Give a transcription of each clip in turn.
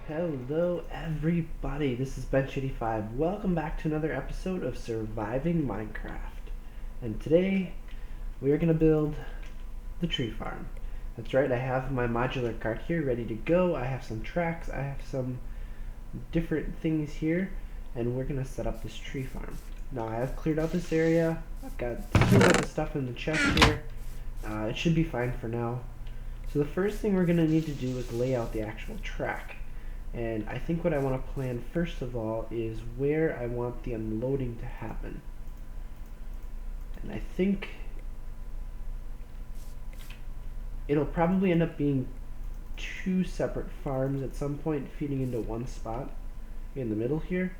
Hello everybody, this is Bench85. Welcome back to another episode of Surviving Minecraft. And today we are going to build the tree farm. That's right, I have my modular cart here ready to go. I have some tracks, I have some different things here, and we're going to set up this tree farm. Now I have cleared out this area, I've got some of the stuff in the chest here. It should be fine for now. So the first thing we're going to need to do is lay out the actual track. And I think what I want to plan first of all is where I want the unloading to happen. And I think it'll probably end up being two separate farms at some point feeding into one spot in the middle here.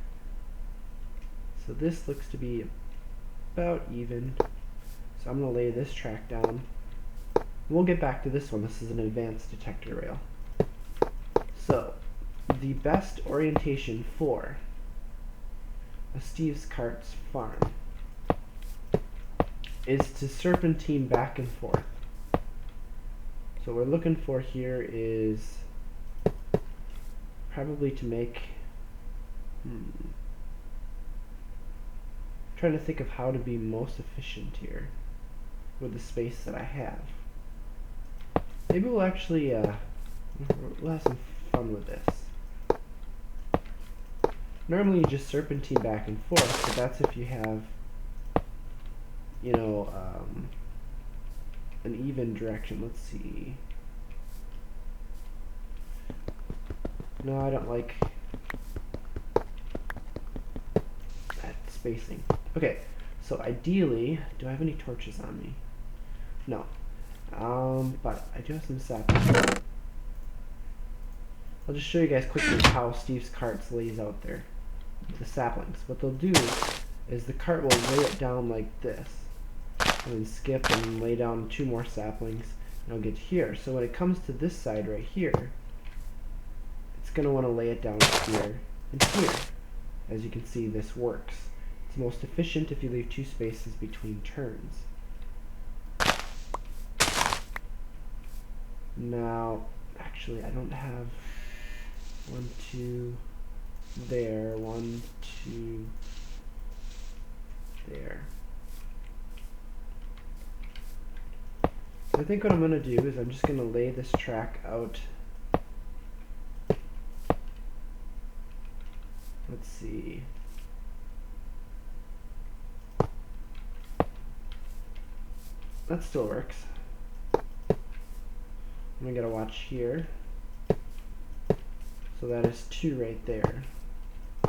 So this looks to be about even. So I'm going to lay this track down. We'll get back to this one. This is an advanced detector rail. So the best orientation for a Steve's Carts farm is to serpentine back and forth. So what we're looking for here is probably to make trying to think of how to be most efficient here with the space that I have. Maybe we'll actually we'll have some fun with this. Normally you just serpentine back and forth, but that's if you have, you know, an even direction. Let's see. No, I don't like that spacing. Okay, so ideally, do I have any torches on me? No. But I do have some saplings. I'll just show you guys quickly how Steve's Carts lays out there. The saplings. What they'll do is the cart will lay it down like this, and then skip and lay down two more saplings, and I'll get here. So when it comes to this side right here, it's going to want to lay it down here and here. As you can see, this works. It's most efficient if you leave two spaces between turns. Now, actually, I don't have 1, 2 there, 1, 2 there. So I think what I'm going to do is I'm just going to lay this track out. Let's see. That still works. I'm going to watch here. So that is 2 right there.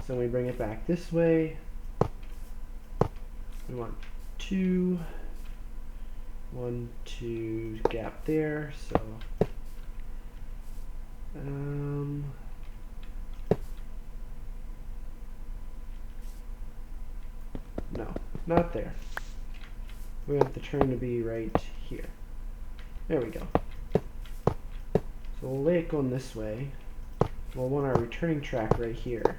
So when we bring it back this way, we want 2, 1, 2 gap there. So no, not there. We want the turn to be right here. There we go. So we'll lay it going this way. We'll want our returning track right here.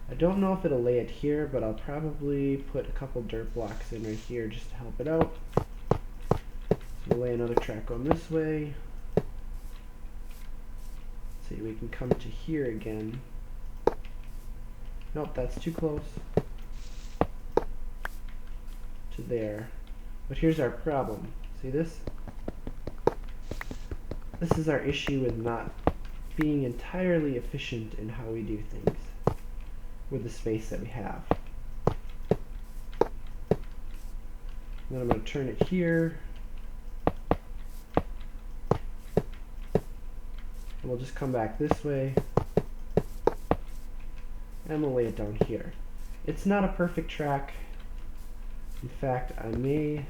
I don't know if it'll lay it here, but I'll probably put a couple dirt blocks in right here just to help it out. So we'll lay another track going this way. See, we can come to here again. Nope, that's too close to there. But here's our problem. See this? This is our issue with not being entirely efficient in how we do things with the space that we have. Then I'm going to turn it here. And we'll just come back this way. And we'll lay it down here. It's not a perfect track. In fact, I may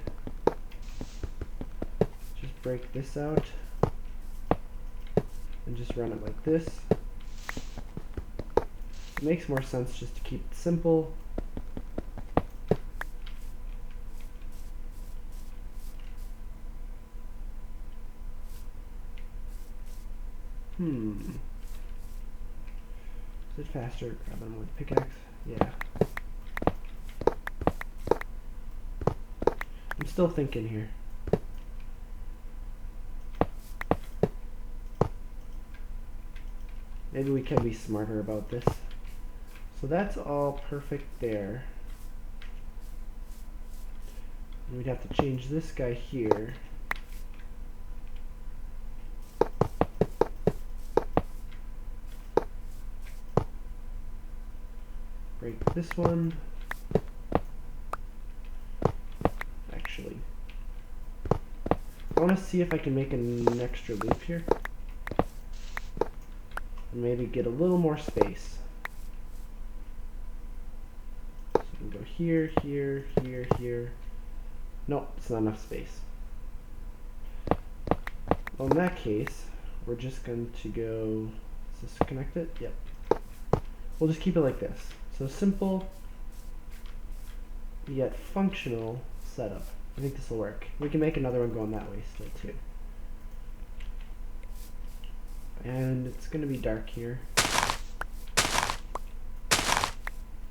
just break this out and just run it like this. It makes more sense just to keep it simple. Is it faster grabbing them with pickaxe? Yeah. I'm still thinking here. maybe we can be smarter about this. So that's all perfect there. And we'd have to change this guy here. Break this one. Actually, I want to see if I can make an extra loop here. And maybe get a little more space. So we can go here, here, here, here. Nope, it's not enough space. Well, in that case, we're just going to go, is this connected? Yep. We'll just keep it like this. So simple, yet functional setup. I think this will work. We can make another one going that way still too. And it's going to be dark here.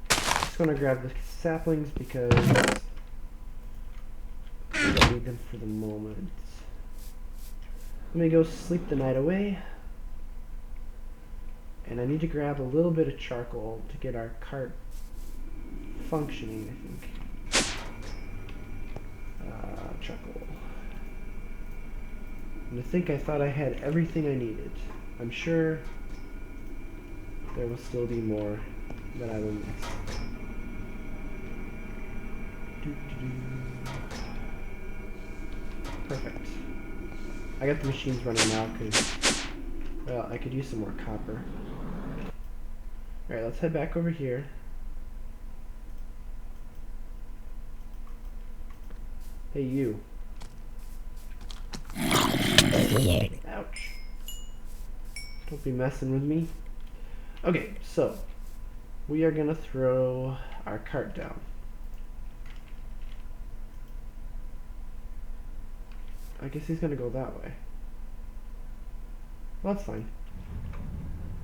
Just going to grab the saplings because I don't need them for the moment. Let me go sleep the night away. And I need to grab a little bit of charcoal to get our cart functioning, I think. Charcoal. And I thought I had everything I needed. I'm sure there will still be more that I will miss. Perfect. I got the machines running now because, well, I could use some more copper. Alright, let's head back over here. Hey, you. Ouch. Don't be messing with me. Okay, so we are gonna throw our cart down. I guess he's gonna go that way. Well, that's fine.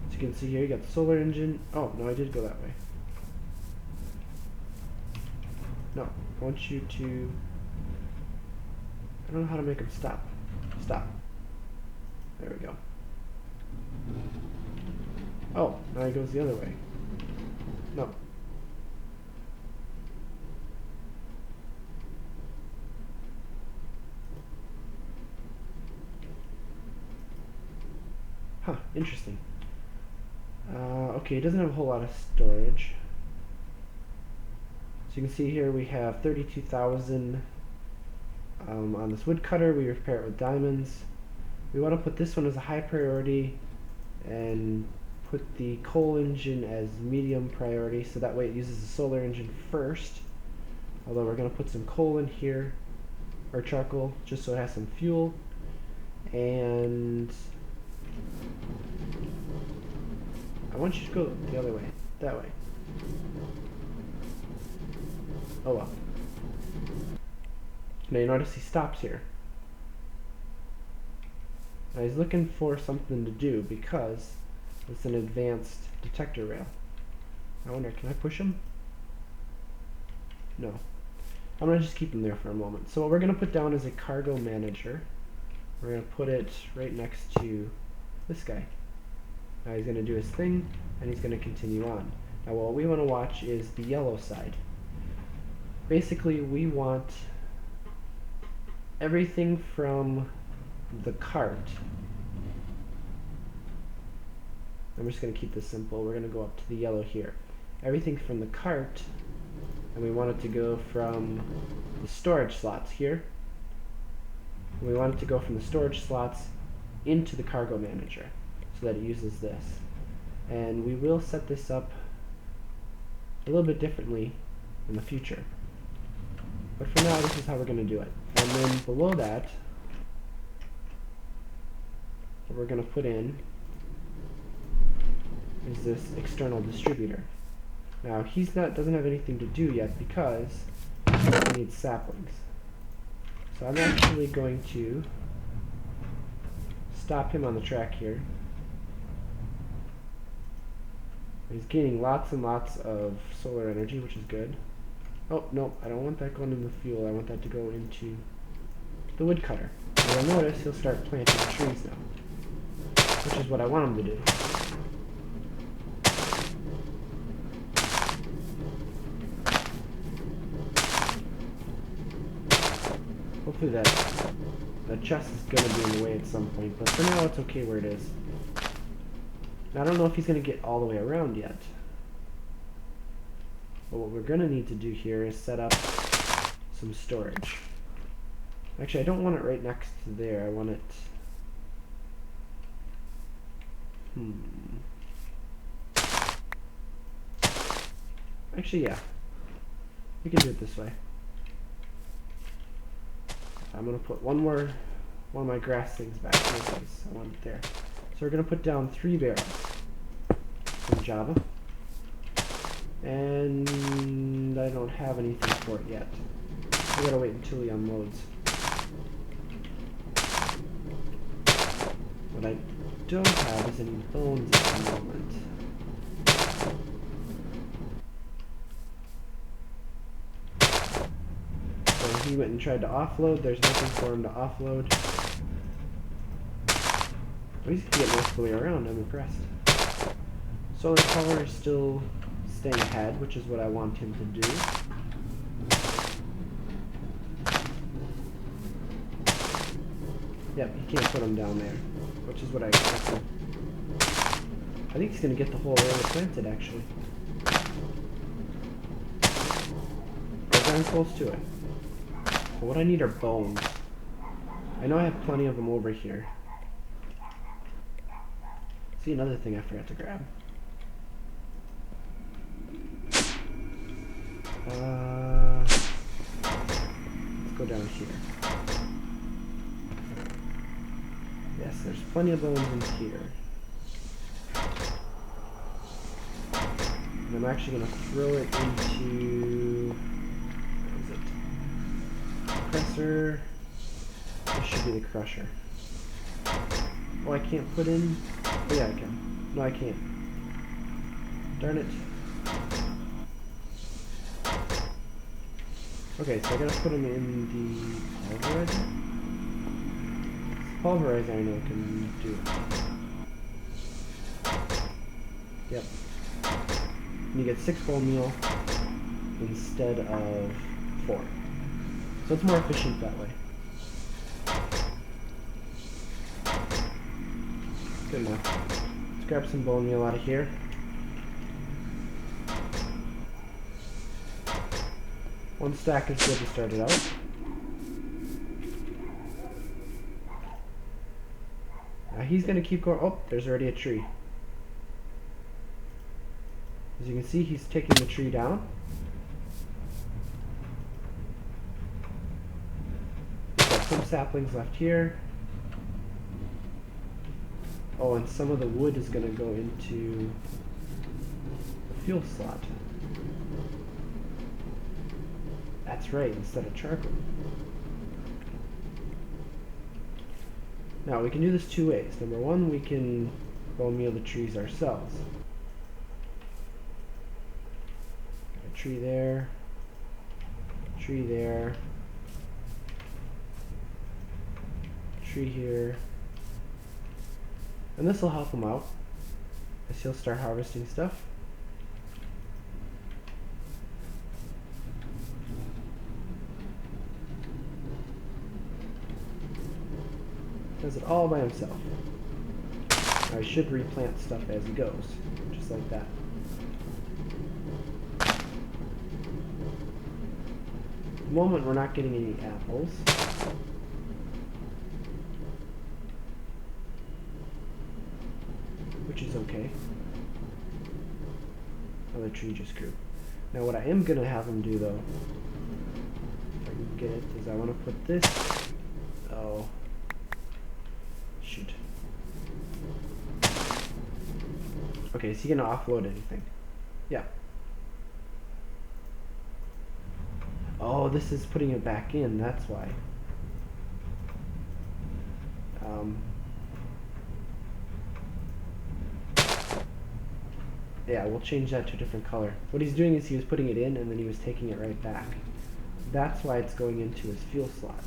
As you can see here, you got the solar engine. Oh, no, I did go that way. No, I want you to... I don't know how to make him stop. Stop. There we go. Oh, now he goes the other way. No. Huh, interesting. Okay, it doesn't have a whole lot of storage. So you can see here we have 32,000 on this woodcutter. We repair it with diamonds. We want to put this one as a high priority and put the coal engine as medium priority, so that way it uses the solar engine first. Although we're going to put some coal in here, or charcoal, just so it has some fuel. And I want you to go the other way, that way. Oh well. Now you notice he stops here. Now he's looking for something to do because it's an advanced detector rail. I wonder, can I push him? No. I'm going to just keep him there for a moment. So what we're going to put down is a cargo manager. We're going to put it right next to this guy. Now he's going to do his thing, and he's going to continue on. Now what we want to watch is the yellow side. Basically, we want everything from the cart. I'm just going to keep this simple. We're going to go up to the yellow here. Everything from the cart, and we want it to go from the storage slots here. And we want it to go from the storage slots into the cargo manager so that it uses this. And we will set this up a little bit differently in the future. But for now, this is how we're going to do it. And then below that, what we're going to put in is this external distributor. Now doesn't have anything to do yet because he needs saplings. So I'm actually going to stop him on the track here. He's gaining lots and lots of solar energy, which is good. Oh, no, I don't want that going in the fuel. I want that to go into the woodcutter. And you'll notice he'll start planting trees now, which is what I want him to do. hopefully that chest is going to be in the way at some point, but for now it's okay where it is. Now, I don't know if he's going to get all the way around yet. But what we're going to need to do here is set up some storage. Actually, I don't want it right next to there. I want it... Actually, yeah. We can do it this way. I'm going to put one of my grass things back in place. I want it there. So we're going to put down 3 barrels from Java. And I don't have anything for it yet. I gotta wait until he unloads. What I don't have is any bones at the moment. So he went and tried to offload. There's nothing for him to offload. But he's gonna get most of the way around. I'm impressed. Solar power is still staying ahead, which is what I want him to do. Yep, he can't put him down there, which is what I expected. I think he's going to get the whole area planted, actually. We're getting close to it. But what I need are bones. I know I have plenty of them over here. See, another thing I forgot to grab. Let's go down here. Yes, there's plenty of bones in here. And I'm actually going to throw it into... What is it? Compressor. This should be the crusher. Oh, I can't put in... Oh yeah, I can. No, I can't. Darn it. Okay, so I gotta put them in the pulverizer. Pulverizer I know can do it. Yep. And you get 6 bone meal instead of 4. So it's more efficient that way. Good enough. Let's grab some bone meal out of here. One stack is good to start it out. Now he's going to keep going. Oh, there's already a tree. As you can see, he's taking the tree down. We've got some saplings left here. Oh, and some of the wood is going to go into the fuel slot. That's right, instead of charcoal. Now, we can do this 2 ways. Number 1, we can bone meal the trees ourselves. Got a tree there, tree there, tree here. And this will help him out as he'll start harvesting stuff. Does it all by himself. I should replant stuff as he goes, just like that. At the moment we're not getting any apples. Which is okay. Oh, the tree just grew. Now what I am going to have him do though, if I can get it, is I want to put this... Oh. Shoot. Okay, is he gonna offload anything? Yeah. Oh, this is putting it back in, that's why. Yeah, we'll change that to a different color. What he's doing is he was putting it in and then he was taking it right back. That's why it's going into his fuel slot,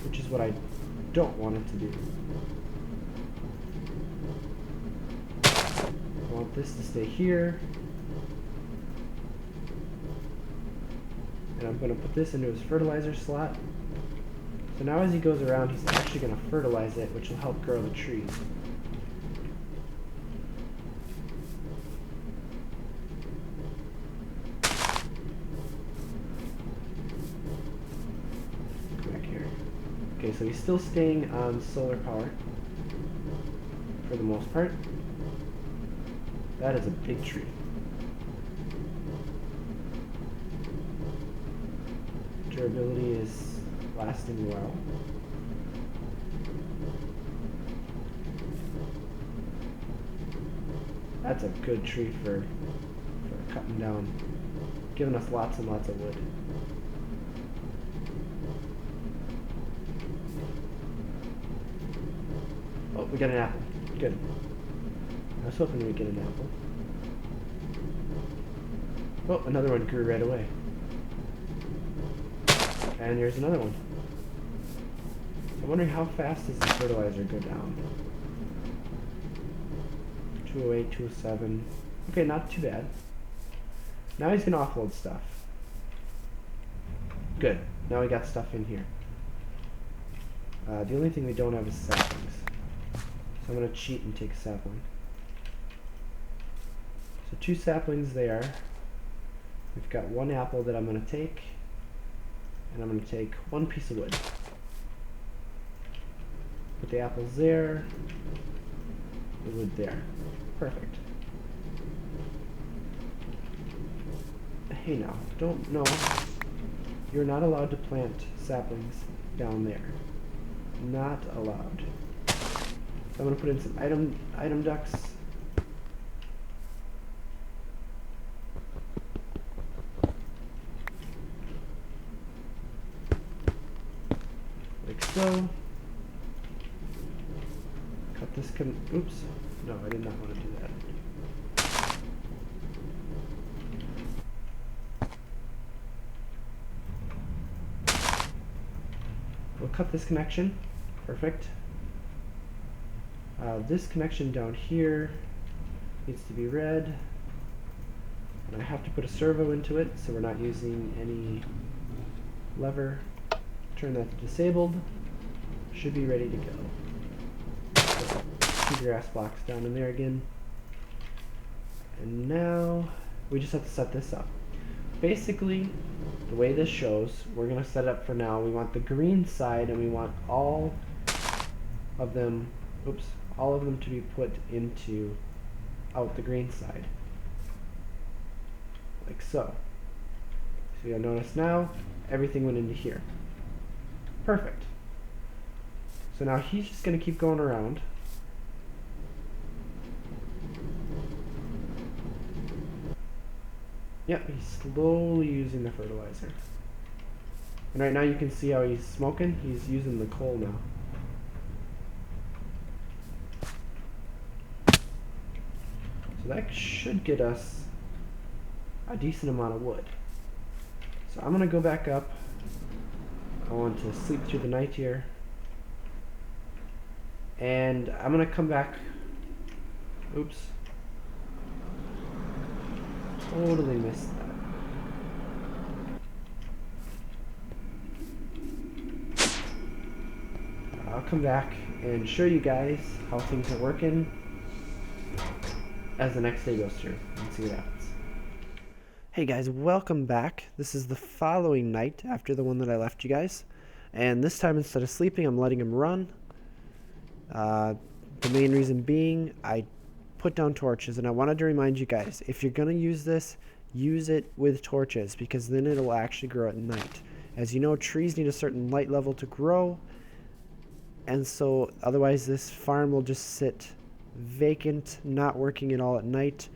which is what I don't want it to do. I want this to stay here. And I'm going to put this into his fertilizer slot. So now as he goes around, he's actually going to fertilize it, which will help grow the trees. Back here. Okay, so he's still staying on solar power for the most part. That is a big tree. Durability is lasting well. That's a good tree for cutting down, giving us lots and lots of wood. Oh, we got an apple. Good. I was hoping we'd get an apple. Oh, another one grew right away. And here's another one. I'm wondering how fast does the fertilizer go down? 208, 207. Okay, not too bad. Now he's gonna offload stuff. Good. Now we got stuff in here. The only thing we don't have is saplings. So I'm gonna cheat and take a sapling. So 2 saplings there. We've got 1 apple that I'm gonna take. And I'm going to take 1 piece of wood. Put the apples there. The wood there. Perfect. Hey now, don't, no. You're not allowed to plant saplings down there. Not allowed. So I'm going to put in some item ducts. Like so. Cut this oops. No, I did not want to do that. We'll cut this connection. Perfect. This connection down here needs to be red. And I have to put a servo into it, so we're not using any lever. Turn that to disabled. Should be ready to go. 2 grass blocks down in there again. And now we just have to set this up. Basically, the way this shows, we're going to set it up for now. We want the green side, and we want all of them to be put into out the green side. Like so. So you'll notice now, everything went into here. Perfect. So now he's just going to keep going around. Yep, he's slowly using the fertilizer. And right now you can see how he's smoking. He's using the coal now. So that should get us a decent amount of wood. So I'm going to go back up. I want to sleep through the night here. And I'm going to come back. Oops. Totally missed that. I'll come back and show you guys how things are working as the next day goes through and see what happens. Hey guys, welcome back. This is the following night after the one that I left you guys. And this time, instead of sleeping, I'm letting him run. The main reason being, I put down torches, and I wanted to remind you guys, if you're going to use this, use it with torches, because then it'll actually grow at night. As you know, trees need a certain light level to grow, and so otherwise this farm will just sit vacant, not working at all at night.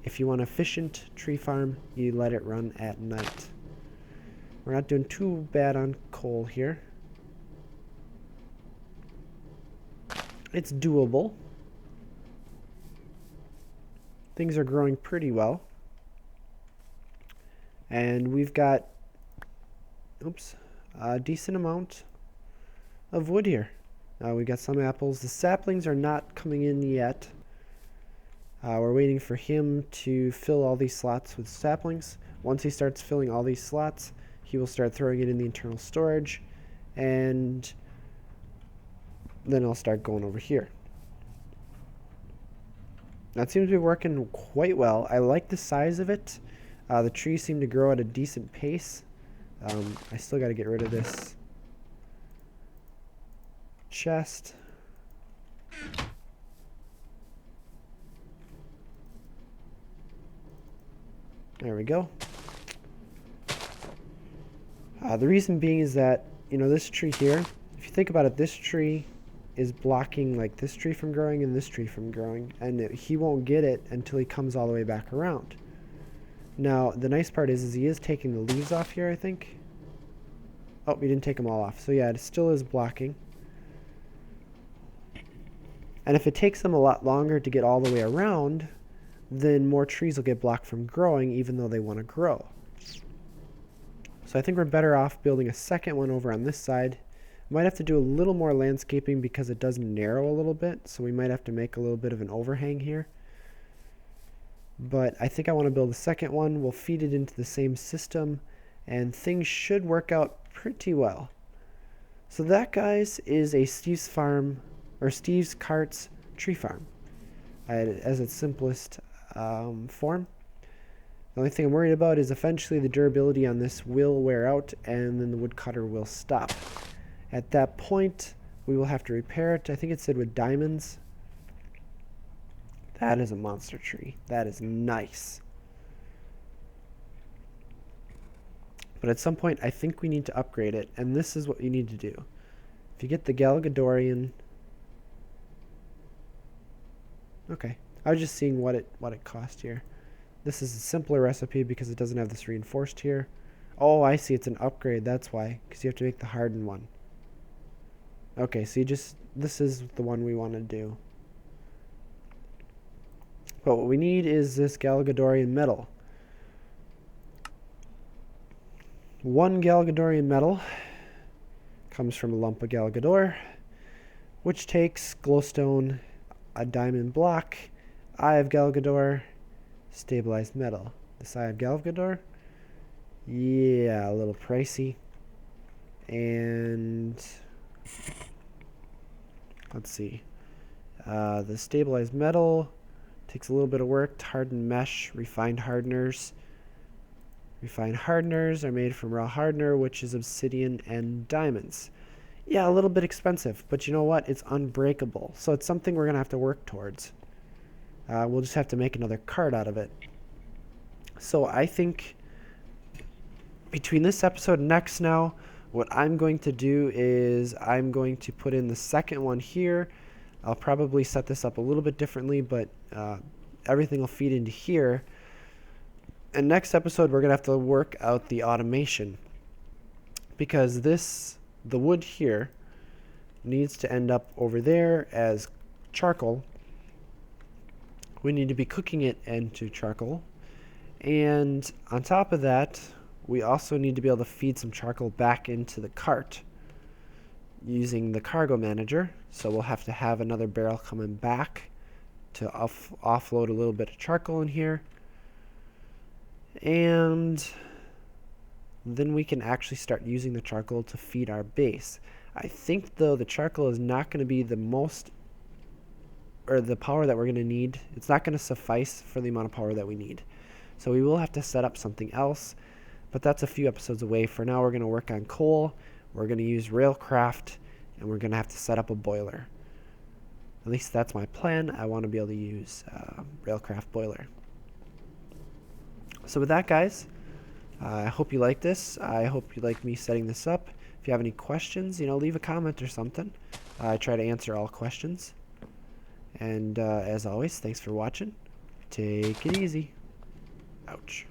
If you want an efficient tree farm, you let it run at night. We're not doing too bad on coal here. It's doable. Things are growing pretty well. And we've got, a decent amount of wood here. We got some apples. The saplings are not coming in yet. We're waiting for him to fill all these slots with saplings. Once he starts filling all these slots, he will start throwing it in the internal storage, and then I'll start going over here. That seems to be working quite well. I like the size of it. The trees seem to grow at a decent pace. I still got to get rid of this chest. There we go. The reason being is that, you know, this tree here, if you think about it, this tree is blocking like this tree from growing and this tree from growing, and he won't get it until he comes all the way back around. Now, the nice part is he is taking the leaves off here, I think. Oh, he didn't take them all off. So yeah, it still is blocking. And if it takes them a lot longer to get all the way around, then more trees will get blocked from growing even though they want to grow. So I think we're better off building a second one over on this side. Might have to do a little more landscaping because it does narrow a little bit, so we might have to make a little bit of an overhang here. But I think I want to build a second one. We'll feed it into the same system, and things should work out pretty well. So that, guys, is a Steve's Farm, or Steve's Carts tree farm, as its simplest form. The only thing I'm worried about is eventually the durability on this will wear out, and then the woodcutter will stop. At that point, we will have to repair it. I think it said with diamonds. That is a monster tree. That is nice. But at some point, I think we need to upgrade it, and this is what you need to do. If you get the Galgadorian... Okay, I was just seeing what it cost here. This is a simpler recipe because it doesn't have this reinforced here. Oh, I see. It's an upgrade. That's why, because you have to make the hardened one. Okay, so this is the one we want to do. But what we need is this Galgadorian metal. 1 Galgadorian metal comes from a lump of Galgador, which takes glowstone, a diamond block, eye of Galgador, stabilized metal. This eye of Galgador, yeah, a little pricey. And let's see. The stabilized metal takes a little bit of work. Hardened mesh, refined hardeners. Refined hardeners are made from raw hardener, which is obsidian and diamonds. Yeah, a little bit expensive, but you know what? It's unbreakable. So it's something we're going to have to work towards. We'll just have to make another card out of it. So I think between this episode and next now, what I'm going to do is I'm going to put in the second one here. I'll probably set this up a little bit differently, but everything will feed into here. And next episode, we're going to have to work out the automation, because the wood here needs to end up over there as charcoal. We need to be cooking it into charcoal. And on top of that, we also need to be able to feed some charcoal back into the cart using the cargo manager. So we'll have to have another barrel coming back to offload a little bit of charcoal in here. And then we can actually start using the charcoal to feed our base. I think, though, the charcoal is not going to be the most, or the power that we're going to need. It's not going to suffice for the amount of power that we need. So we will have to set up something else, but that's a few episodes away. For now, we're going to work on coal. We're going to use Railcraft, and we're going to have to set up a boiler. At least that's my plan. I want to be able to use Railcraft boiler. So with that, guys, I hope you like this. I hope you like me setting this up. If you have any questions, leave a comment or something. I try to answer all questions. And as always, thanks for watching. Take it easy. Ouch.